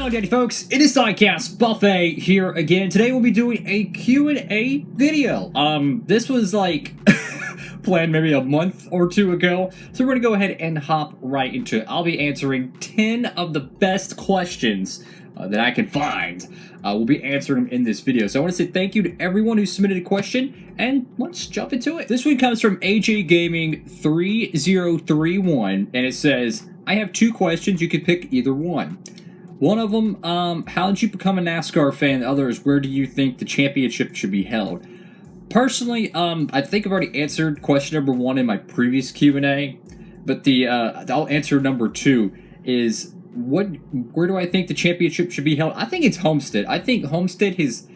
Howdy folks, it is DIECAST Buffet here again. Today we'll be doing a Q&A video. This was like planned maybe a month or two ago, so we're gonna go ahead and hop right into it. I'll be answering 10 of the best questions that I can find. We'll be answering them in this video. So I want to say thank you to everyone who submitted a question, and let's jump into it. This one comes from AJ Gaming 3031, and it says, I have two questions, you could pick either one. One of them, how did you become a NASCAR fan? The other is, where do you think the championship should be held? Personally, I think I've already answered question number one in my previous Q&A, but I'll answer number two is, where do I think the championship should be held? I think it's Homestead. I think Homestead has,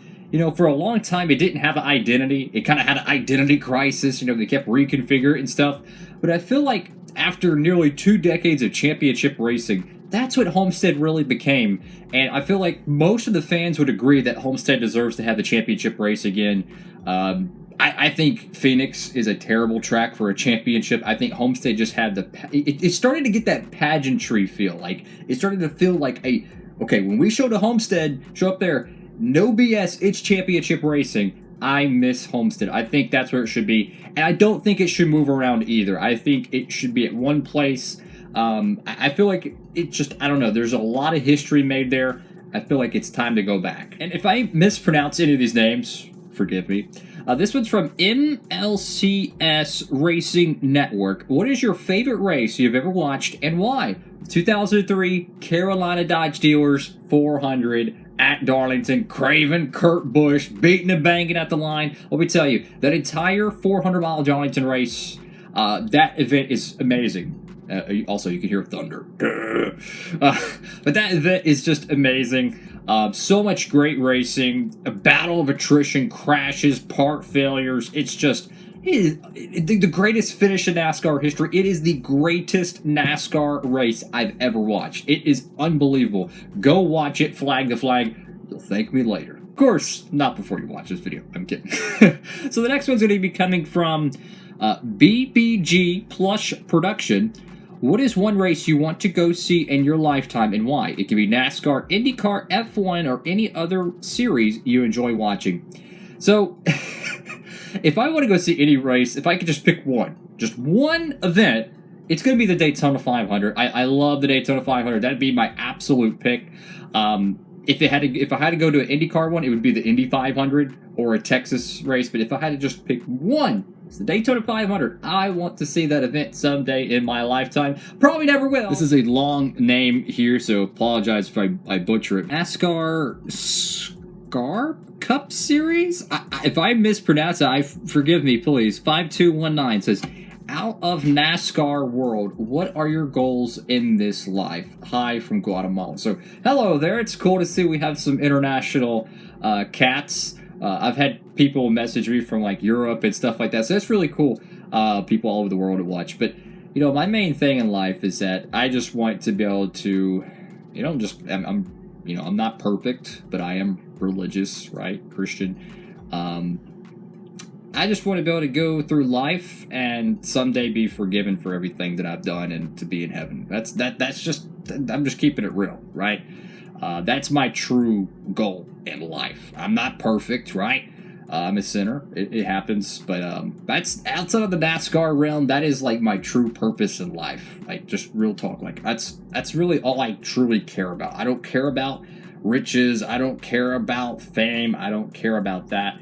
for a long time, it didn't have an identity. It kind of had an identity crisis. They kept reconfiguring and stuff. But I feel like after nearly 2 decades of championship racing, that's what Homestead really became. And I feel like most of the fans would agree that Homestead deserves to have the championship race again. I think Phoenix is a terrible track for a championship. I think Homestead just had it started to get that pageantry feel. Like, it started to feel like okay, when we show the Homestead, show up there, no BS, it's championship racing. I miss Homestead. I think that's where it should be. And I don't think it should move around either. I think it should be at one place. I feel like it just, I don't know, there's a lot of history made there. I feel like it's time to go back. And if I mispronounce any of these names, forgive me. This one's from MLCS Racing Network. What is your favorite race you've ever watched and why? 2003 Carolina Dodge Dealers 400 at Darlington. Craven, Kurt Busch, beating and banging at the line. Let me tell you, that entire 400-mile Darlington race, that event is amazing. Also, you can hear thunder. But that event is just amazing. So much great racing, a battle of attrition, crashes, part failures. It's just, it is the greatest finish in NASCAR history. It is the greatest NASCAR race I've ever watched. It is unbelievable. Go watch it, flag the flag. You'll thank me later. Of course, not before you watch this video. I'm kidding. So the next one's going to be coming from BBG Plush Production. What is one race you want to go see in your lifetime and why? It can be NASCAR, IndyCar, F1, or any other series you enjoy watching. So, if I want to go see any race, if I could just pick just one event, it's going to be the Daytona 500. I love the Daytona 500. That'd be my absolute pick. If I had to go to an IndyCar one, it would be the Indy 500 or a Texas race. But if I had to just pick one, it's the Daytona 500. I want to see that event someday in my lifetime. Probably never will. This is a long name here, so apologize if I butcher it. NASCAR Cup Series? If I mispronounce it, forgive me, please. 5219 says, out of NASCAR world, what are your goals in this life? Hi from Guatemala. So, hello there. It's cool to see we have some international cats. I've had people message me from like Europe and stuff like that, so that's really cool. People all over the world to watch. But my main thing in life is that I just want to be able to, I'm not perfect, but I am religious, right? Christian. I just want to be able to go through life and someday be forgiven for everything that I've done and to be in heaven. I'm just keeping it real, right? That's my true goal in life. I'm not perfect, right? I'm a sinner. It happens, but that's outside of the NASCAR realm. That is like my true purpose in life. Like, just real talk. Like, that's really all I truly care about. I don't care about riches. I don't care about fame. I don't care about that.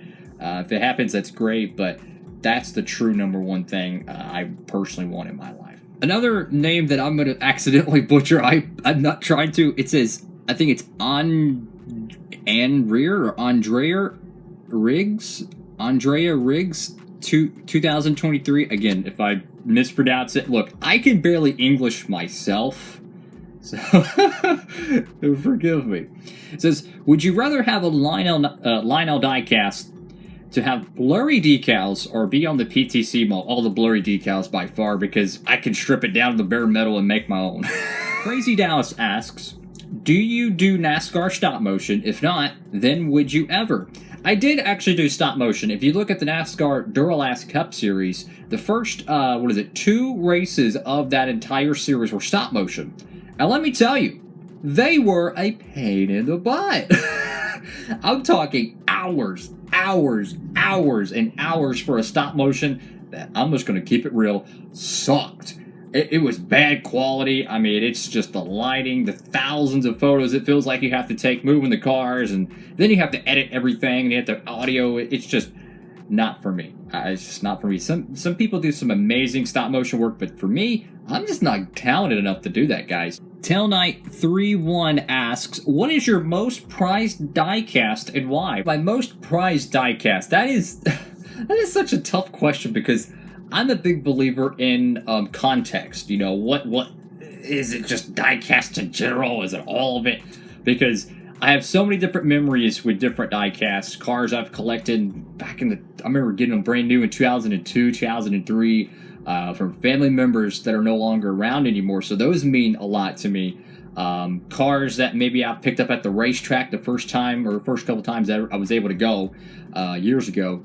If it happens, that's great, but that's the true number one thing I personally want in my life. Another name that I'm going to accidentally butcher. I'm not trying to. It says, I think it's Andrea Riggs 2023. Again, if I mispronounce it, look, I can barely English myself, so forgive me. It says, would you rather have a Lionel diecast to have blurry decals or be on the PTC mode? All the blurry decals by far, because I can strip it down to the bare metal and make my own. Crazy Dallas asks, do you do NASCAR stop motion? If not, then would you ever? I did actually do stop motion. If you look at the NASCAR Duralast Cup Series, the first, 2 races of that entire series were stop motion. And let me tell you, they were a pain in the butt. I'm talking hours, and hours for a stop motion that, I'm just going to keep it real, sucked. It was bad quality. I mean, it's just the lighting, the thousands of photos it feels like you have to take moving the cars, and then you have to edit everything, and you have to audio. It's just not for me. It's just not for me. Some people do some amazing stop motion work, but for me, I'm just not talented enough to do that, guys. Tailknight31 asks, what is your most prized diecast and why? My most prized diecast, that is such a tough question because I'm a big believer in context. You know, what is it, just diecast in general? Is it all of it? Because I have so many different memories with different diecasts, cars I've collected back in I remember getting them brand new in 2002, 2003, from family members that are no longer around anymore. So those mean a lot to me. Cars that maybe I picked up at the racetrack the first time or first couple times that I was able to go years ago.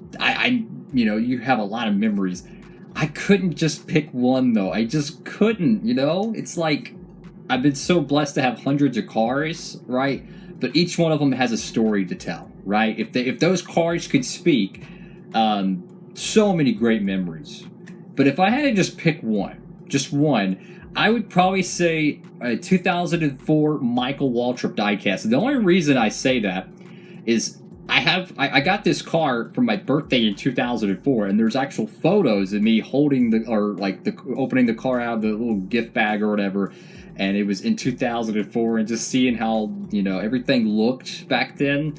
You have a lot of memories. I couldn't just pick one though. I just couldn't, It's like I've been so blessed to have hundreds of cars, right? But each one of them has a story to tell, right? If those cars could speak, so many great memories. But if I had to just pick just one, I would probably say a 2004 Michael Waltrip diecast. The only reason I say that is I got this car for my birthday in 2004, and there's actual photos of me holding opening the car out of the little gift bag or whatever, and it was in 2004, and just seeing how everything looked back then,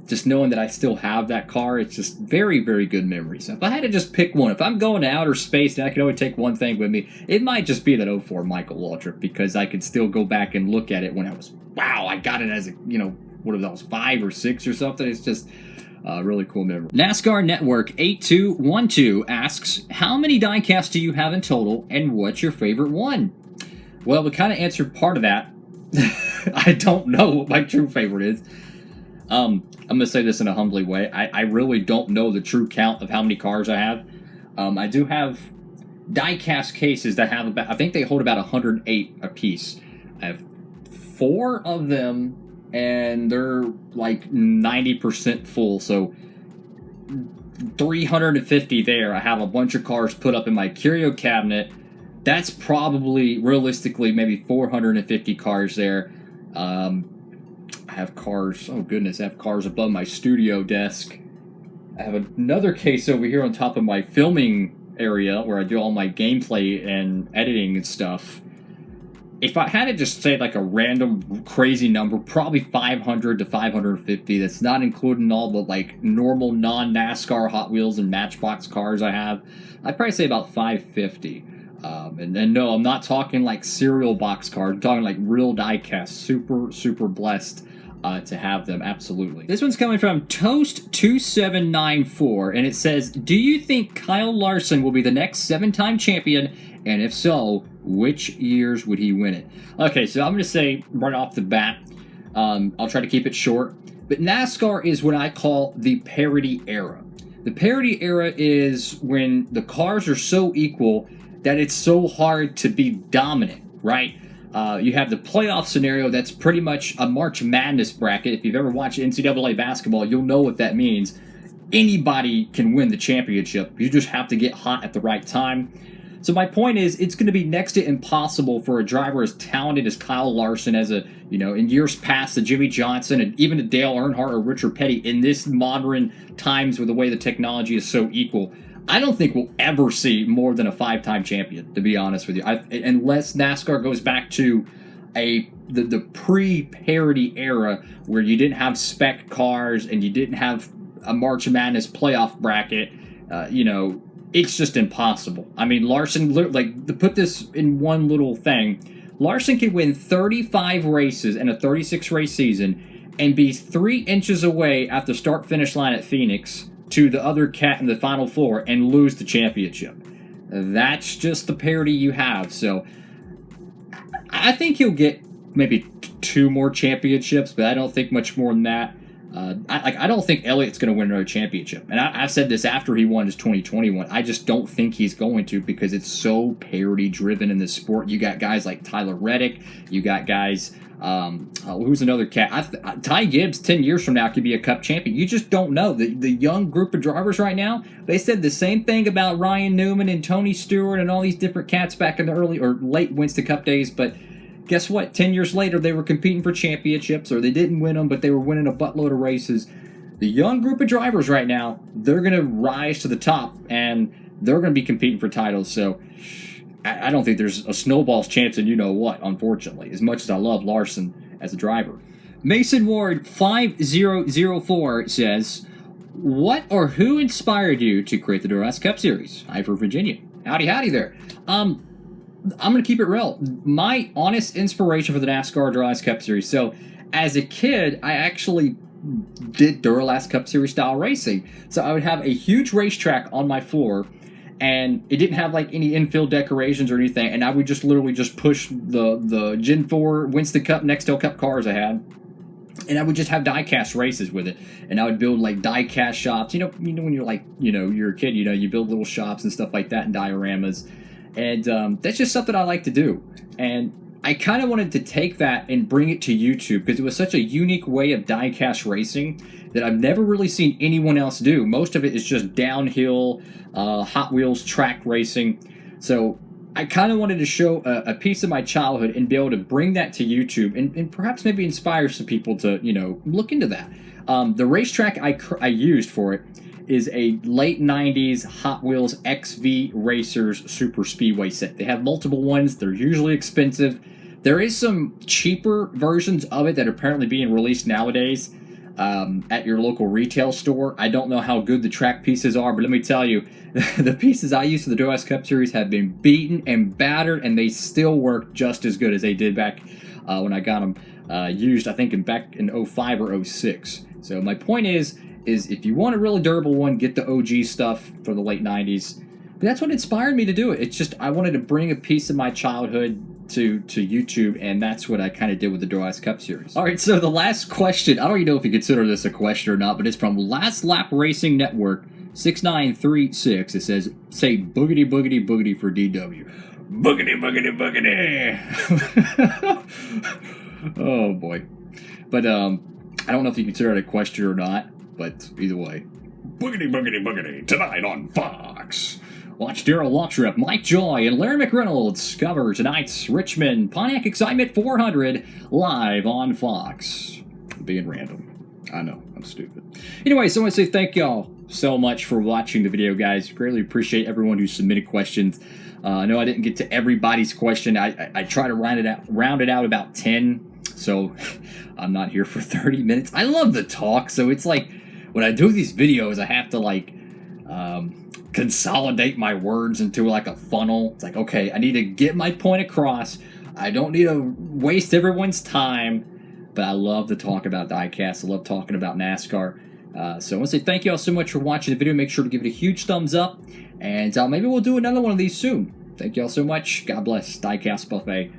just knowing that I still have that car, it's just very, very good memories. If I had to just pick one, if I'm going to outer space and I could only take one thing with me, it might just be that '04 Michael Waltrip, because I could still go back and look at it when I got it as a what if that was 5 or 6 or something. It's just a really cool memory. NASCAR Network 8212 asks, how many diecasts do you have in total, and what's your favorite one? Well, we kind of answered part of that. I don't know what my true favorite is. I'm going to say this in a humbly way. I really don't know the true count of how many cars I have. I do have diecast cases that have I think they hold about 108 apiece. I have 4 of them, and they're like 90% full, so 350 there. I have a bunch of cars put up in my curio cabinet. That's probably, realistically, maybe 450 cars there. I have cars, oh goodness, I have cars above my studio desk. I have another case over here on top of my filming area where I do all my gameplay and editing and stuff. If I had to just say like a random crazy number, probably 500 to 550. That's not including all the like normal non-NASCAR Hot Wheels and Matchbox cars I have. I'd probably say about 550. And no, I'm not talking like cereal box cars. I'm talking like real diecast. Super, super blessed to have them. Absolutely. This one's coming from Toast2794, and it says, do you think Kyle Larson will be the next 7-time champion? And if so, which years would he win it? Okay, so I'm going to say right off the bat, I'll try to keep it short, but NASCAR is what I call the parity era. The parity era is when the cars are so equal that it's so hard to be dominant, right? You have the playoff scenario that's pretty much a March Madness bracket. If you've ever watched NCAA basketball, you'll know what that means. Anybody can win the championship. You just have to get hot at the right time. So my point is, it's going to be next to impossible for a driver as talented as Kyle Larson, as in years past, the Jimmy Johnson and even a Dale Earnhardt or Richard Petty, in this modern times with the way the technology is so equal. I don't think we'll ever see more than a 5-time champion, to be honest with you, unless NASCAR goes back to the pre-parity era where you didn't have spec cars and you didn't have a March Madness playoff bracket. It's just impossible. I mean, Larson, to put this in one little thing, Larson could win 35 races in a 36-race season and be 3 inches away at the start-finish line at Phoenix to the other cat in the Final Four and lose the championship. That's just the parity you have. So I think he'll get maybe 2 more championships, but I don't think much more than that. I don't think Elliott's going to win another championship. And I've said this after he won his 2021. I just don't think he's going to, because it's so parity-driven in this sport. You got guys like Tyler Reddick. You got guys... who's another cat? Ty Gibbs 10 years from now could be a Cup champion. You just don't know. The young group of drivers right now, they said the same thing about Ryan Newman and Tony Stewart and all these different cats back in the early or late Winston Cup days, but guess what? 10 years later, they were competing for championships, or they didn't win them, but they were winning a buttload of races. The young group of drivers right now, they're going to rise to the top, and they're going to be competing for titles, so I don't think there's a snowball's chance in you-know-what, unfortunately, as much as I love Larson as a driver. Mason Ward 5004 says, what or who inspired you to create the DIECASTS Cup Series? Hi for Virginia. Howdy there. I'm going to keep it real. My honest inspiration for the NASCAR DIECASTS Cup Series. So, as a kid, I actually did DIECASTS Cup Series style racing. So, I would have a huge racetrack on my floor, and it didn't have like any infield decorations or anything, and I would just literally just push the Gen 4 Winston Cup, Nextel Cup cars I had, and I would just have diecast races with it, and I would build like diecast shops. You know when you're like, you're a kid, you build little shops and stuff like that and dioramas, and that's just something I like to do. And I kind of wanted to take that and bring it to YouTube, because it was such a unique way of diecast racing that I've never really seen anyone else do. Most of it is just downhill, Hot Wheels track racing. So I kind of wanted to show a piece of my childhood and be able to bring that to YouTube and perhaps maybe inspire some people to, look into that. The racetrack I used for it is a late 90s Hot Wheels XV Racers Super Speedway set. They have multiple ones. They're usually expensive. There is some cheaper versions of it that are apparently being released nowadays at your local retail store. I don't know how good the track pieces are, but let me tell you, the pieces I used for the DIECASTS Cup Series have been beaten and battered, and they still work just as good as they did back when I got them used, I think, back in 05 or 06. So my point is if you want a really durable one, get the OG stuff for the late 90s. But that's what inspired me to do it. It's just I wanted to bring a piece of my childhood to YouTube, and that's what I kind of did with the DIECASTS Cup Series. All right, so the last question, I don't even know if you consider this a question or not, but it's from Last Lap Racing Network 6936. It says, say boogity boogity boogity for DW. Boogity boogity boogity. Oh boy. But I don't know if you consider it a question or not, but either way. Boogity boogity boogity tonight on Fox. Watch Daryl Waltrip, Mike Joy, and Larry McReynolds cover tonight's Richmond Pontiac Excitement 400 live on Fox. Being random. I know, I'm stupid. Anyway, so I want to say thank y'all so much for watching the video, guys. Greatly appreciate everyone who submitted questions. I know I didn't get to everybody's question. I try to round it out about 10, so I'm not here for 30 minutes. I love the talk, so it's like when I do these videos, I have to like consolidate my words into like a funnel. It's like, okay, I need to get my point across. I don't need to waste everyone's time, but I love to talk about diecast. I love talking about NASCAR. So I want to say thank you all so much for watching the video. Make sure to give it a huge thumbs up, and maybe we'll do another one of these soon. Thank you all so much. God bless. Diecast Buffet.